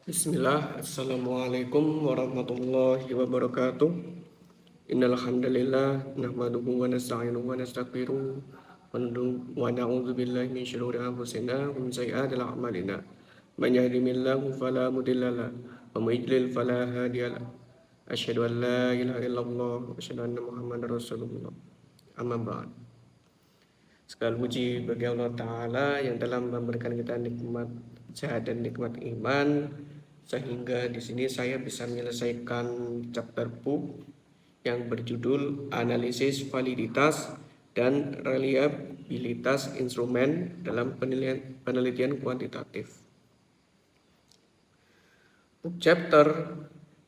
Bismillah, Assalamualaikum warahmatullahi wabarakatuh. Innal hamdalillah nahmaduhu wa nasta'inuhu wa nastaghfiruh wa na'udzu billahi min syururi anfusina wa min sayyi'ati a'malina. Man yahdihillahu fala mudilla lahu wa may yudlil fala hadiya lahu. Asyhadu an la ilaha illallah wa asyhadu anna Muhammadar Rasulullah. Amma ba'd. Segala puji bagi Allah Ta'ala yang telah memberikan kita nikmat sehat dan nikmat iman, sehingga di sini saya bisa menyelesaikan chapter book yang berjudul Analisis Validitas dan Reliabilitas Instrumen dalam Penelitian Kuantitatif. Chapter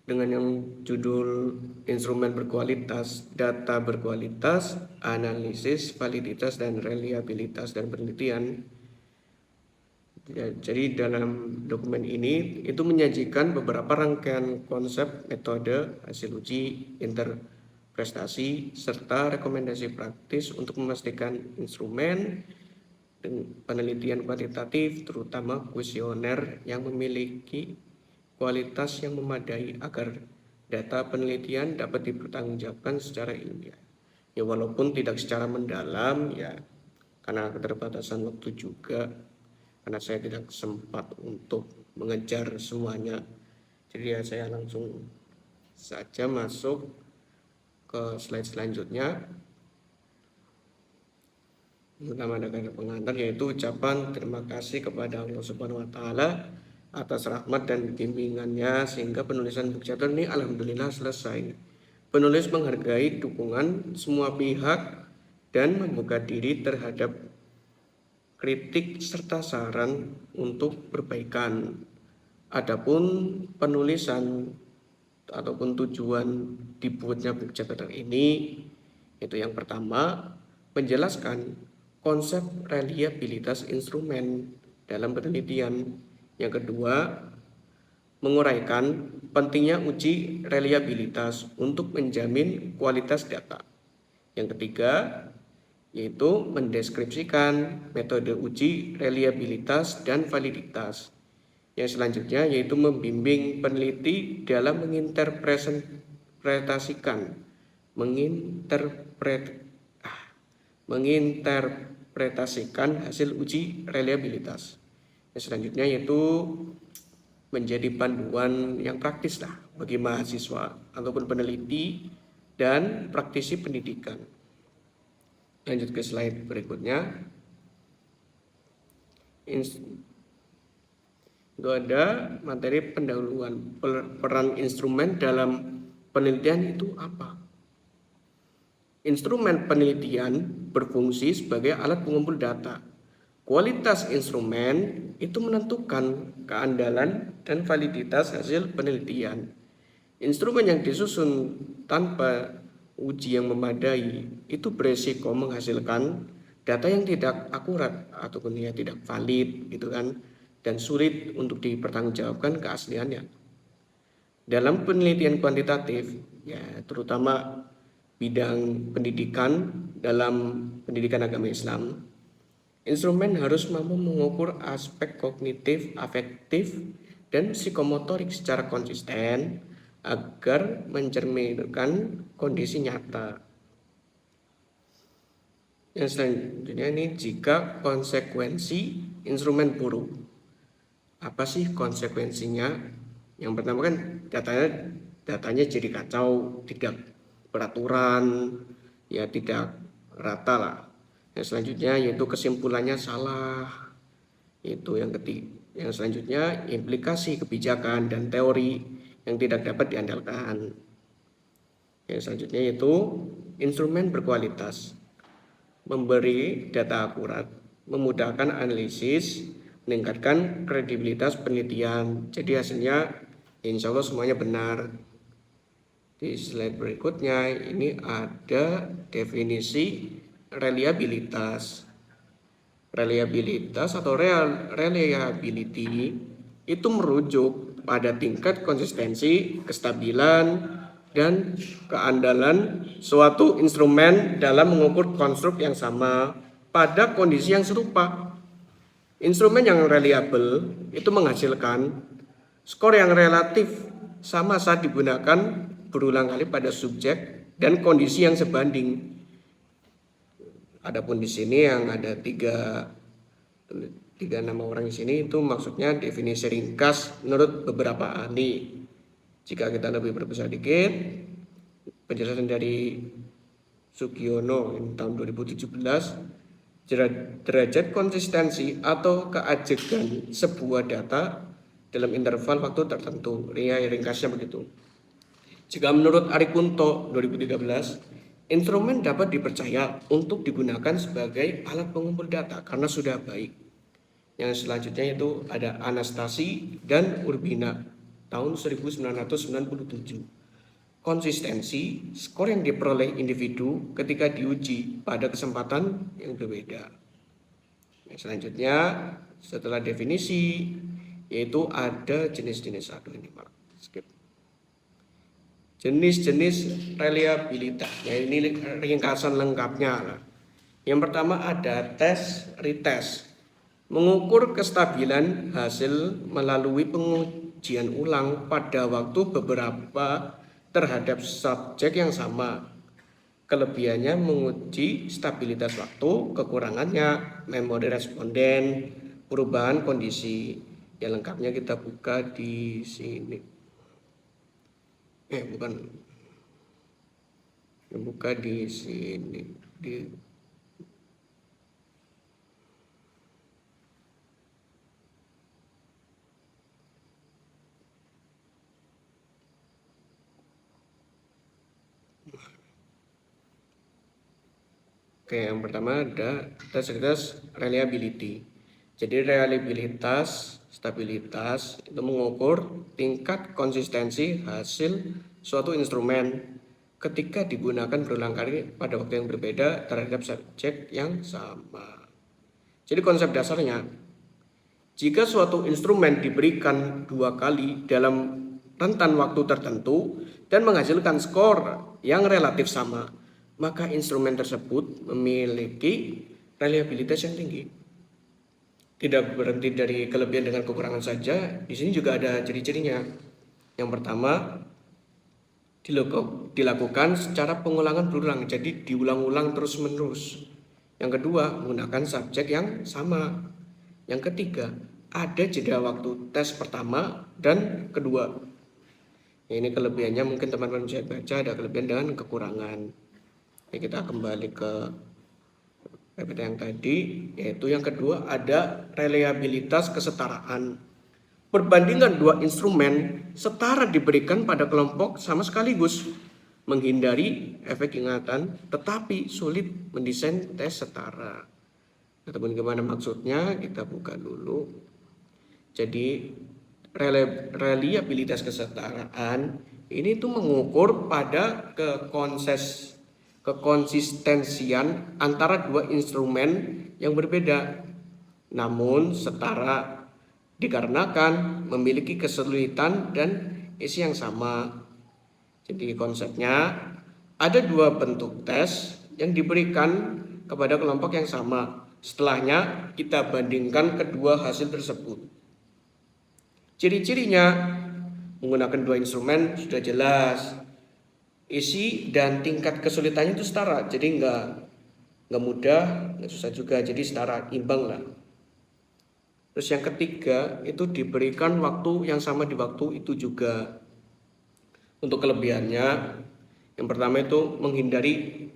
dengan yang judul Instrumen Berkualitas, Data Berkualitas, Analisis Validitas dan Reliabilitas dan Penelitian. Jadi dalam dokumen ini itu menyajikan beberapa rangkaian konsep, metode, hasil uji, interpretasi, serta rekomendasi praktis untuk memastikan instrumen penelitian kuantitatif, terutama kuesioner yang memiliki kualitas yang memadai agar data penelitian dapat dipertanggungjawabkan secara ilmiah. Ya walaupun tidak secara mendalam ya, karena keterbatasan waktu juga, karena saya tidak sempat untuk mengejar semuanya. Jadi ya saya langsung saja masuk ke slide selanjutnya. Pertama ada kata pengantar, yaitu ucapan terima kasih kepada Allah Subhanahu wa Ta'ala atas rahmat dan bimbingannya sehingga penulisan buku chapter ini alhamdulillah selesai. Penulis menghargai dukungan semua pihak dan membuka diri terhadap kritik serta saran untuk perbaikan. Adapun penulisan ataupun tujuan dibuatnya buku chapter ini, itu yang pertama menjelaskan konsep reliabilitas instrumen dalam penelitian. Yang kedua, menguraikan pentingnya uji reliabilitas untuk menjamin kualitas data. Yang ketiga, yaitu mendeskripsikan metode uji reliabilitas dan validitas. Yang selanjutnya yaitu membimbing peneliti dalam menginterpretasikan hasil uji reliabilitas. Yang selanjutnya yaitu menjadi panduan yang praktis bagi mahasiswa ataupun peneliti dan praktisi pendidikan. Lanjut ke slide berikutnya. Itu ada materi pendahuluan. Peran instrumen dalam penelitian itu apa? Instrumen penelitian berfungsi sebagai alat pengumpul data. Kualitas instrumen itu menentukan keandalan dan validitas hasil penelitian. Instrumen yang disusun tanpa uji yang memadai itu beresiko menghasilkan data yang tidak akurat ataupun tidak valid gitu kan, dan sulit untuk dipertanggungjawabkan keasliannya. Dalam penelitian kuantitatif ya, terutama bidang pendidikan dalam pendidikan agama Islam, instrumen harus mampu mengukur aspek kognitif, afektif, dan psikomotorik secara konsisten agar mencerminkan kondisi nyata. Yang selanjutnya ini jika konsekuensi instrumen buruk. Apa sih konsekuensinya? Yang pertama kan datanya jadi kacau, tidak beraturan, ya tidak rata lah. Yang selanjutnya yaitu kesimpulannya salah. Itu yang ketiga. Yang selanjutnya implikasi kebijakan dan teori yang tidak dapat diandalkan. Yang selanjutnya yaitu instrumen berkualitas, memberi data akurat, memudahkan analisis, meningkatkan kredibilitas penelitian. Jadi hasilnya insya Allah semuanya benar. Di slide berikutnya ini ada definisi reliabilitas. Reliabilitas atau reliability itu merujuk pada tingkat konsistensi, kestabilan, dan keandalan suatu instrumen dalam mengukur konstruk yang sama pada kondisi yang serupa. Instrumen yang reliable itu menghasilkan Skor yang relatif sama saat digunakan berulang kali pada subjek dan kondisi yang sebanding. Adapun di sini yang ada tiga nama orang di sini itu maksudnya definisi ringkas menurut beberapa ahli. Jika kita lebih berbesar dikit, penjelasan dari Sugiono tahun 2017, derajat konsistensi atau keajegan sebuah data dalam interval waktu tertentu. Ringkasnya begitu. Jika menurut Ari Kunto 2013, instrumen dapat dipercaya untuk digunakan sebagai alat pengumpul data karena sudah baik. Yang selanjutnya itu ada Anastasi dan Urbina tahun 1997. Konsistensi, skor yang diperoleh individu ketika diuji pada kesempatan yang berbeda. Selanjutnya, setelah definisi, yaitu ada jenis-jenis. Ini malah skip. Jenis-jenis reliabilitas. Ya, ini ringkasan lengkapnya. Yang pertama ada tes retest. Mengukur kestabilan hasil melalui pengujian ulang pada waktu beberapa terhadap subjek yang sama. Kelebihannya menguji stabilitas waktu, kekurangannya memori responden, perubahan kondisi. Yang lengkapnya kita buka di sini. Buka di sini. Oke, yang pertama ada tes reliability. Jadi reliabilitas, stabilitas itu mengukur tingkat konsistensi hasil suatu instrumen ketika digunakan berulang kali pada waktu yang berbeda terhadap subjek yang sama. Jadi konsep dasarnya, jika suatu instrumen diberikan 2 kali dalam rentan waktu tertentu dan menghasilkan skor yang relatif sama, maka instrumen tersebut memiliki reliabilitas yang tinggi. Tidak berhenti dari kelebihan dengan kekurangan saja, di sini juga ada ciri-cirinya. Yang pertama, dilakukan secara pengulangan berulang, jadi diulang-ulang terus-menerus. Yang kedua, menggunakan subjek yang sama. Yang ketiga, ada jeda waktu tes pertama dan kedua. Ini kelebihannya mungkin teman-teman bisa baca, ada kelebihan dan kekurangan. Kita kembali ke PPT yang tadi, yaitu yang kedua ada reliabilitas kesetaraan. Perbandingan dua instrumen setara diberikan pada kelompok sama sekaligus, menghindari efek ingatan, tetapi sulit mendesain tes setara. Ataupun gimana maksudnya, kita buka dulu. Jadi reliabilitas kesetaraan ini tuh mengukur pada kekonsistensian antara dua instrumen yang berbeda namun setara dikarenakan memiliki kesulitan dan isi yang sama. Jadi konsepnya ada dua bentuk tes yang diberikan kepada kelompok yang sama. Setelahnya kita bandingkan kedua hasil tersebut. Ciri-cirinya menggunakan dua instrumen sudah jelas. Isi dan tingkat kesulitannya itu setara, jadi nggak mudah, nggak susah juga, jadi setara, imbang lah. Terus yang ketiga itu diberikan waktu yang sama di waktu itu juga. Untuk kelebihannya, yang pertama itu menghindari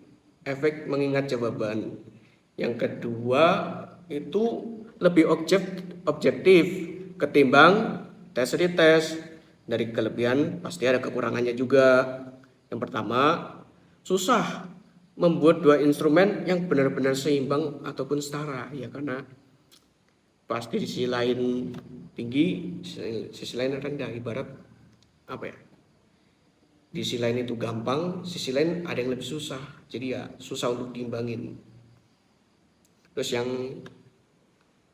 efek mengingat jawaban. Yang kedua itu lebih objektif ketimbang tes retest. Dari kelebihan pasti ada kekurangannya juga. Yang pertama, susah membuat dua instrumen yang benar-benar seimbang ataupun setara, ya karena pasti di sisi lain tinggi, sisi lain rendah, ibarat apa ya? Di sisi lain itu gampang, sisi lain ada yang lebih susah, jadi ya susah untuk diimbangin. Terus yang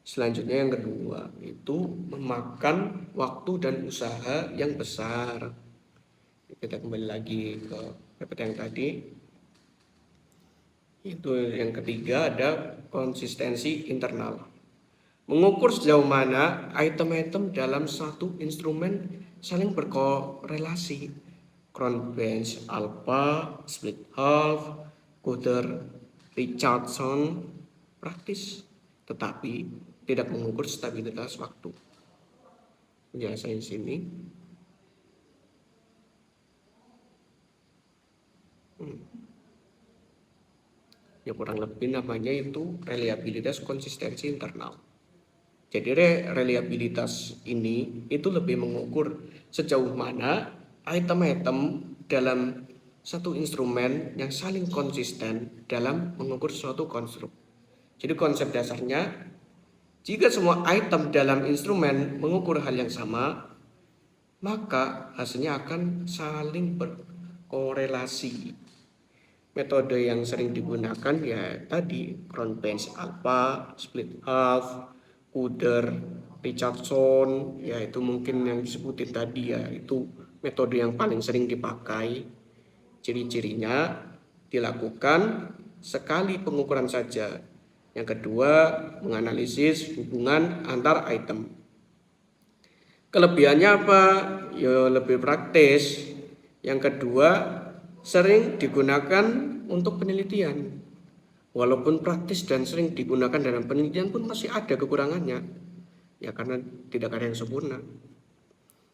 selanjutnya yang kedua itu memakan waktu dan usaha yang besar. Kita kembali lagi ke PPT yang tadi. Itu yang ketiga ada konsistensi internal. mengukur sejauh mana item-item dalam satu instrumen saling berkorelasi. Cronbench alpha, split half, Coulter, Richardson praktis, tetapi tidak mengukur stabilitas waktu. Penjelasan di sini. Ya kurang lebih namanya itu reliabilitas konsistensi internal. Jadi reliabilitas ini itu lebih mengukur sejauh mana item-item dalam satu instrumen yang saling konsisten dalam mengukur suatu konstruk. Jadi konsep dasarnya, jika semua item dalam instrumen mengukur hal yang sama, maka hasilnya akan saling berkorelasi. Metode yang sering digunakan ya tadi Cronbench alpha, split half, Coulter, Richardson, ya itu mungkin yang disebutin tadi ya, itu metode yang paling sering dipakai. Ciri-cirinya dilakukan sekali pengukuran saja. Yang kedua, menganalisis hubungan antar item. Kelebihannya apa? Ya lebih praktis. Yang kedua, sering digunakan untuk penelitian. Walaupun praktis dan sering digunakan dalam penelitian pun masih ada kekurangannya. Ya karena tidak ada yang sempurna.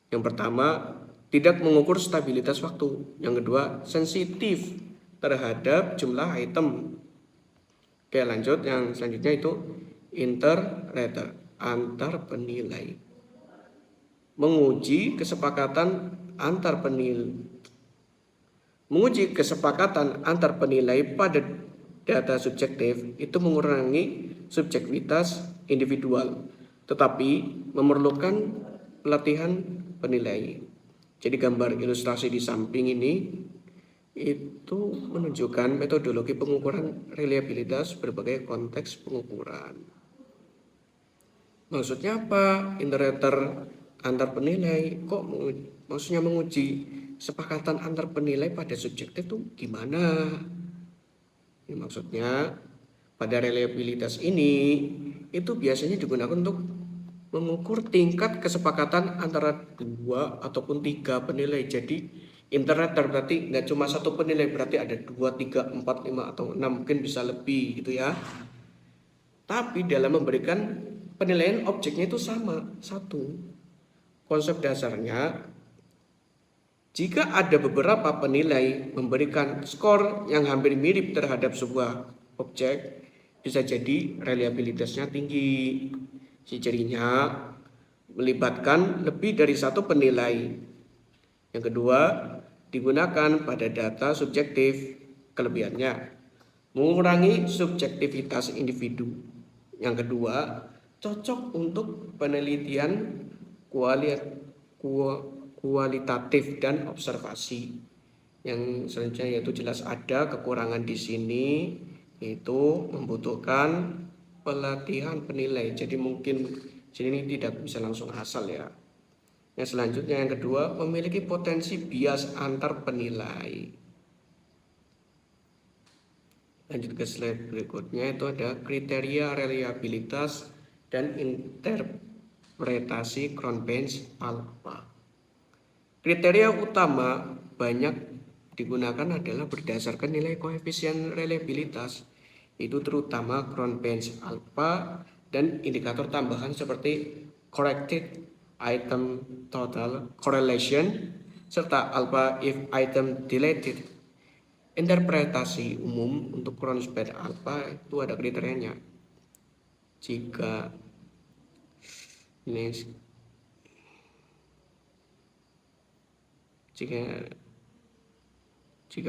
Yang pertama, tidak mengukur stabilitas waktu. Yang kedua, sensitif terhadap jumlah item. Oke, lanjut yang selanjutnya itu inter-rater, antar penilai. Menguji kesepakatan antar penilai pada data subjektif itu mengurangi subjektivitas individual, tetapi memerlukan pelatihan penilai. Jadi gambar ilustrasi di samping ini itu menunjukkan metodologi pengukuran reliabilitas berbagai konteks pengukuran. Maksudnya apa? Inter-rater antar penilai, kok maksudnya menguji kesepakatan antar penilai pada subjektif itu gimana? Ini maksudnya pada reliabilitas ini itu biasanya digunakan untuk mengukur tingkat kesepakatan antara 2 ataupun 3 penilai. Jadi inter-rater berarti nggak cuma satu penilai, berarti ada 2, 3, 4, 5 atau 6, mungkin bisa lebih gitu ya. Tapi dalam memberikan penilaian objeknya itu sama, satu. Konsep dasarnya, jika ada beberapa penilai memberikan skor yang hampir mirip terhadap sebuah objek, bisa jadi reliabilitasnya tinggi. Cirinya melibatkan lebih dari satu penilai. Yang kedua, digunakan pada data subjektif. Kelebihannya, mengurangi subjektivitas individu. Yang kedua, cocok untuk penelitian kualitatif dan observasi. Yang selanjutnya yaitu jelas ada kekurangan di sini, yaitu membutuhkan pelatihan penilai. Jadi mungkin sini tidak bisa langsung asal ya. Yang selanjutnya yang kedua, memiliki potensi bias antar penilai. Lanjut ke slide berikutnya, itu ada kriteria reliabilitas dan interpretasi Cronbench alpha. Kriteria utama banyak digunakan adalah berdasarkan nilai koefisien reliabilitas, itu terutama Cronbench alpha dan indikator tambahan seperti corrected item total correlation serta alpha if item deleted. Interpretasi umum untuk Cronbench alpha itu ada kriterianya. Jika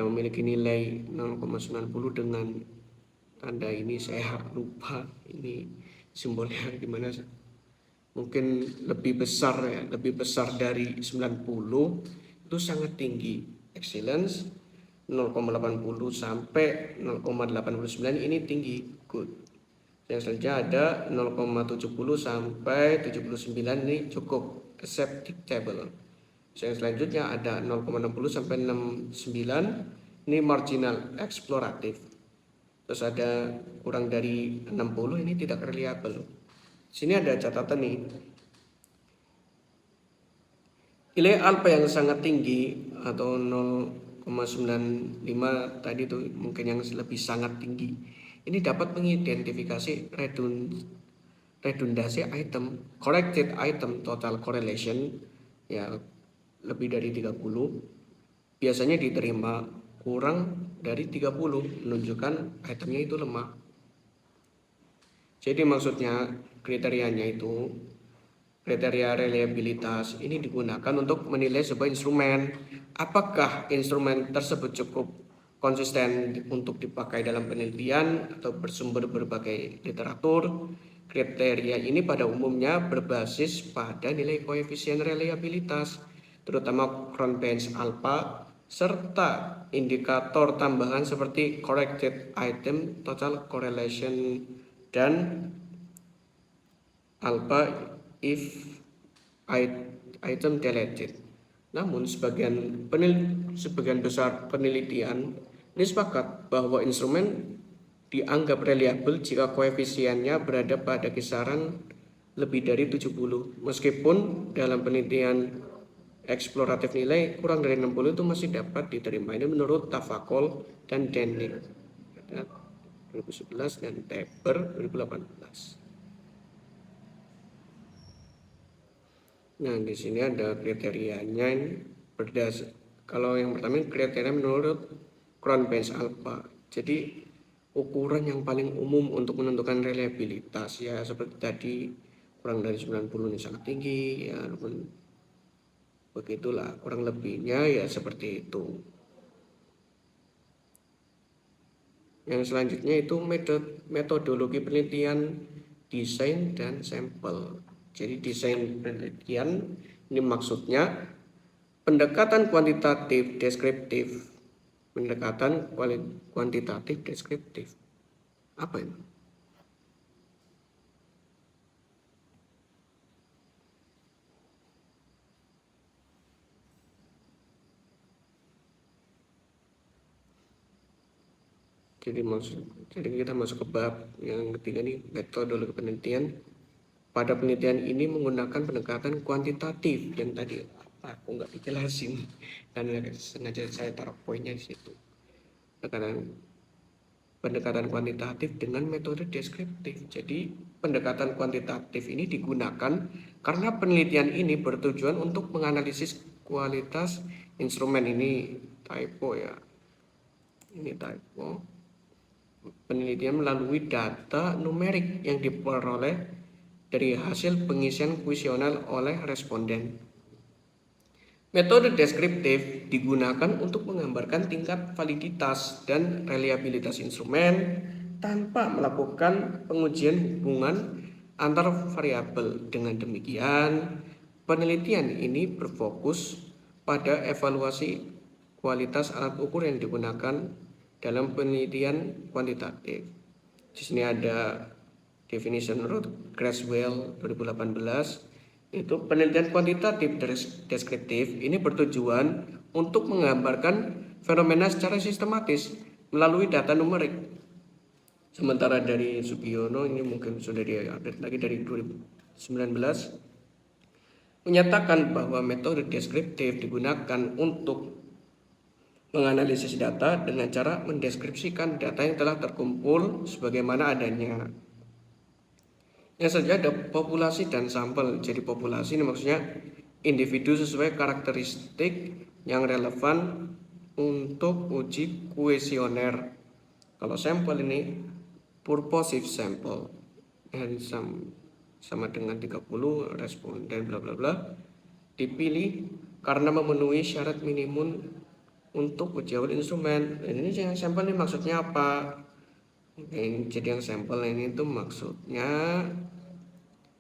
memiliki nilai 0,90 dengan tanda ini, saya lupa ini simbolnya gimana, mungkin lebih besar ya, lebih besar dari 90 itu sangat tinggi. Excellence 0,80 sampai 0,89 ini tinggi, good. Yang selanjutnya ada 0,70 sampai 79 ini cukup, acceptable. Yang selanjutnya ada 0,60 sampai 69 ini marginal, eksploratif. Terus ada kurang dari 60 ini tidak reliable. Sini ada catatan nih. Nilai alfa yang sangat tinggi atau 0,95 tadi itu mungkin yang lebih sangat tinggi. Ini dapat mengidentifikasi redundasi item, corrected item total correlation ya lebih dari 30 biasanya diterima kurang dari 30 menunjukkan itemnya itu lemah. Jadi maksudnya kriterianya itu kriteria reliabilitas ini digunakan untuk menilai sebuah instrumen. Apakah instrumen tersebut cukup konsisten untuk dipakai dalam penelitian atau bersumber berbagai literatur. Kriteria ini pada umumnya berbasis pada nilai koefisien reliabilitas, terutama Cron-Benz alpha, serta indikator tambahan seperti corrected item total correlation dan alpha if item deleted. Namun sebagian besar penelitian ini sepakat bahwa instrumen dianggap reliable jika koefisiennya berada pada kisaran lebih dari 70. Meskipun dalam penelitian eksploratif nilai kurang dari 60 itu masih dapat diterima. Ini menurut Tafakol dan Denning 2011 dan Taber 2018. Nah, di sini ada kriterianya ini berdasar. Kalau yang pertama kriteria menurut Cron-Benz alpha. Jadi ukuran yang paling umum untuk menentukan reliabilitas ya seperti tadi kurang dari 90 ini sangat tinggi ya, begitulah kurang lebihnya ya seperti itu. Yang selanjutnya itu metodologi penelitian, desain dan sampel. Jadi desain penelitian ini maksudnya pendekatan kuantitatif deskriptif. Pendekatan kuantitatif deskriptif. Apa itu? Jadi kita masuk ke bab yang ketiga nih, metodologi penelitian. Pada penelitian ini menggunakan pendekatan kuantitatif yang tadi aku nggak dijelasin karena sengaja saya taruh poinnya di situ. Pendekatan kuantitatif dengan metode deskriptif. Jadi pendekatan kuantitatif ini digunakan karena penelitian ini bertujuan untuk menganalisis kualitas instrumen. Ini typo ya. Ini typo. Penelitian melalui data numerik yang diperoleh dari hasil pengisian kuesioner oleh responden. Metode deskriptif digunakan untuk menggambarkan tingkat validitas dan reliabilitas instrumen tanpa melakukan pengujian hubungan antar variabel. Dengan demikian, penelitian ini berfokus pada evaluasi kualitas alat ukur yang digunakan dalam penelitian kuantitatif. Di sini ada definition menurut Creswell 2018. Itu penelitian kuantitatif deskriptif ini bertujuan untuk menggambarkan fenomena secara sistematis melalui data numerik. Sementara dari Sugiono ini mungkin sudah diupdate lagi dari 2019 menyatakan bahwa metode deskriptif digunakan untuk menganalisis data dengan cara mendeskripsikan data yang telah terkumpul sebagaimana adanya. Yang saja ada populasi dan sampel. Jadi populasi ini maksudnya individu sesuai karakteristik yang relevan untuk uji kuesioner. Kalau sampel ini purposive sample dan sama dengan 30 responden bla bla bla dipilih karena memenuhi syarat minimum untuk uji awal instrumen. Ini yang sampel ini maksudnya apa? Jadi yang sampel ini itu maksudnya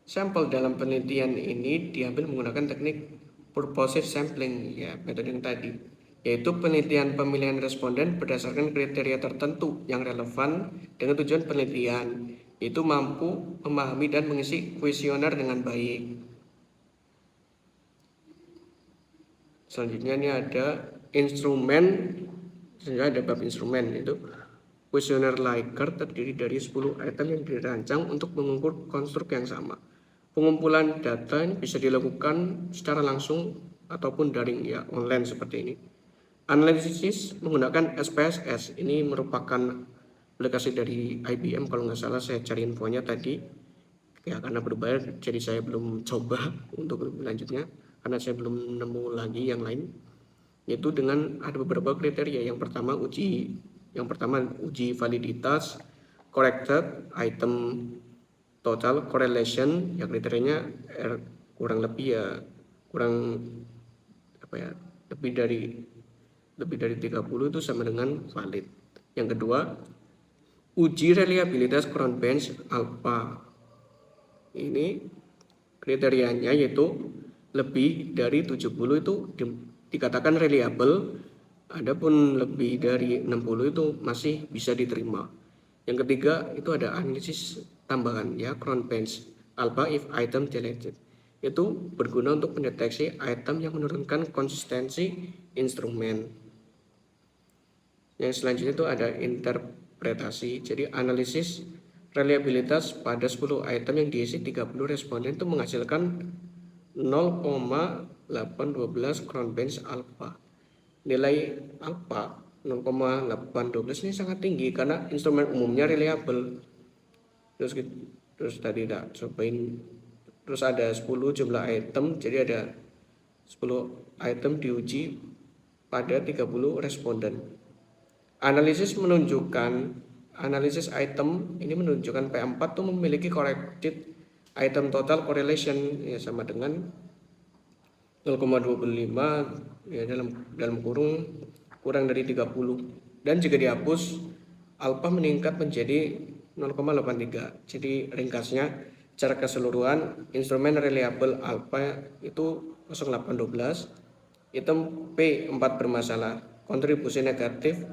sampel dalam penelitian ini diambil menggunakan teknik purposive sampling ya, metode yang tadi, yaitu penelitian pemilihan responden berdasarkan kriteria tertentu yang relevan dengan tujuan penelitian, itu mampu memahami dan mengisi kuesioner dengan baik. Selanjutnya ini ada instrumen, ada bab instrumen itu Kuesioner Likert terdiri dari 10 item yang dirancang untuk mengukur konstruk yang sama. Pengumpulan data ini bisa dilakukan secara langsung ataupun daring, ya online seperti ini. Analisis menggunakan SPSS, ini merupakan aplikasi dari IBM kalau nggak salah, saya cari infonya tadi. Ya karena berbayar jadi saya belum coba untuk lanjutnya karena saya belum nemu lagi yang lain. Yaitu dengan ada beberapa kriteria. Yang pertama uji validitas, corrected item total, correlation, ya kriterianya kurang lebih lebih dari 30 itu sama dengan valid. Yang kedua, uji reliabilitas current bench alpha. Ini kriterianya yaitu lebih dari 70 itu dikatakan reliable, adapun lebih dari 60 itu masih bisa diterima. Yang ketiga itu ada analisis tambahan, ya current bench alpha if item deleted. Itu berguna untuk mendeteksi item yang menurunkan konsistensi instrumen. Yang selanjutnya itu ada interpretasi. Jadi analisis reliabilitas pada 10 item yang diisi 30 responden itu menghasilkan 0,812 current bench alpha. Nilai alpha 0,812 ini sangat tinggi karena instrumen umumnya reliable. Terus tadi tak cobain, terus ada 10 jumlah item, jadi ada 10 item diuji pada 30 responden. Analisis item ini menunjukkan P4 itu memiliki corrected item total correlation, ya sama dengan 0,25, ya dalam kurang dari 30, dan jika dihapus alpha meningkat menjadi 0,83. Jadi ringkasnya secara keseluruhan instrumen reliable alpha itu 0,812, item P4 bermasalah, kontribusi negatif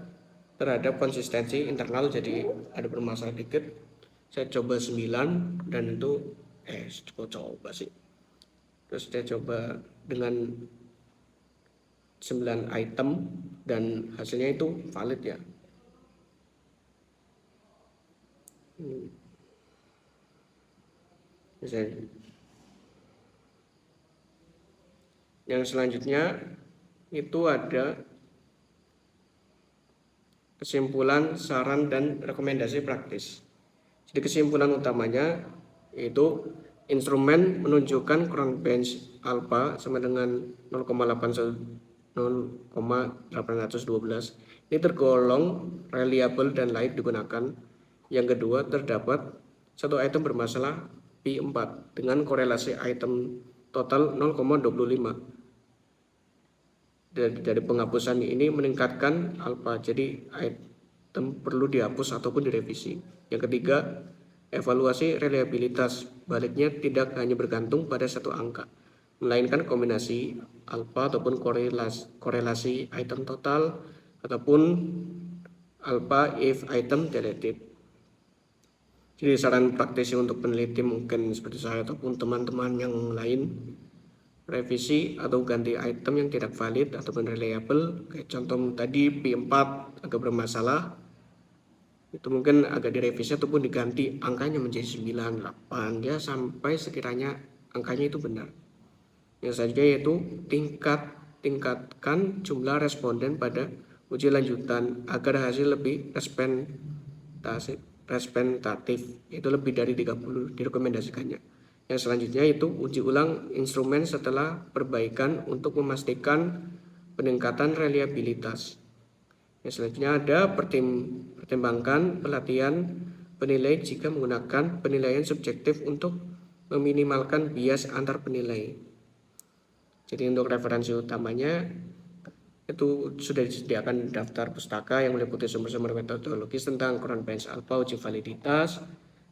terhadap konsistensi internal, jadi ada bermasalah dikit. Saya coba 9 dan itu coba sih. Terus saya coba dengan 9 item dan hasilnya itu valid, ya. Yang selanjutnya itu ada kesimpulan, saran, dan rekomendasi praktis. Jadi kesimpulan utamanya yaitu instrumen menunjukkan current bench alpha sama dengan 0,812. Ini tergolong reliable dan layak digunakan. Yang kedua, terdapat satu item bermasalah P4 dengan korelasi item total 0,25. Dari penghapusan ini meningkatkan alpha, jadi item perlu dihapus ataupun direvisi. Yang ketiga, evaluasi reliabilitas, baliknya tidak hanya bergantung pada satu angka, melainkan kombinasi alpha ataupun korelasi item total ataupun alpha if item deleted. Jadi saran praktisi untuk peneliti mungkin seperti saya ataupun teman-teman yang lain, revisi atau ganti item yang tidak valid ataupun reliable, kayak contoh tadi P4 agak bermasalah, itu mungkin agak direvisi ataupun diganti angkanya menjadi 9, 8, ya sampai sekiranya angkanya itu benar. Yang selanjutnya yaitu tingkatkan jumlah responden pada uji lanjutan agar hasil lebih representatif, itu lebih dari 30 direkomendasikannya. Yang selanjutnya itu uji ulang instrumen setelah perbaikan untuk memastikan peningkatan reliabilitas. Yang selanjutnya ada pertimbangkan pelatihan penilai jika menggunakan penilaian subjektif untuk meminimalkan bias antar penilai. Jadi untuk referensi utamanya itu sudah disediakan daftar pustaka yang meliputi sumber-sumber metodologis tentang current bench alpha, uji validitas,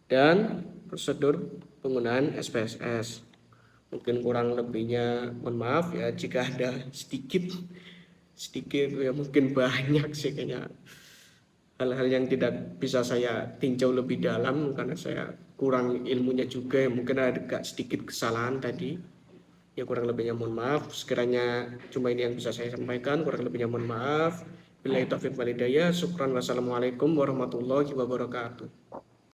dan prosedur penggunaan SPSS. Mungkin kurang lebihnya mohon maaf ya jika ada sedikit ya, mungkin banyak sih kayaknya hal-hal yang tidak bisa saya tinjau lebih dalam karena saya kurang ilmunya juga, mungkin ada agak sedikit kesalahan tadi. Ya kurang lebihnya mohon maaf, sekiranya cuma ini yang bisa saya sampaikan, kurang lebihnya mohon maaf. Billahi taufiq walhidayah. Syukran. Wassalamualaikum warahmatullahi wabarakatuh.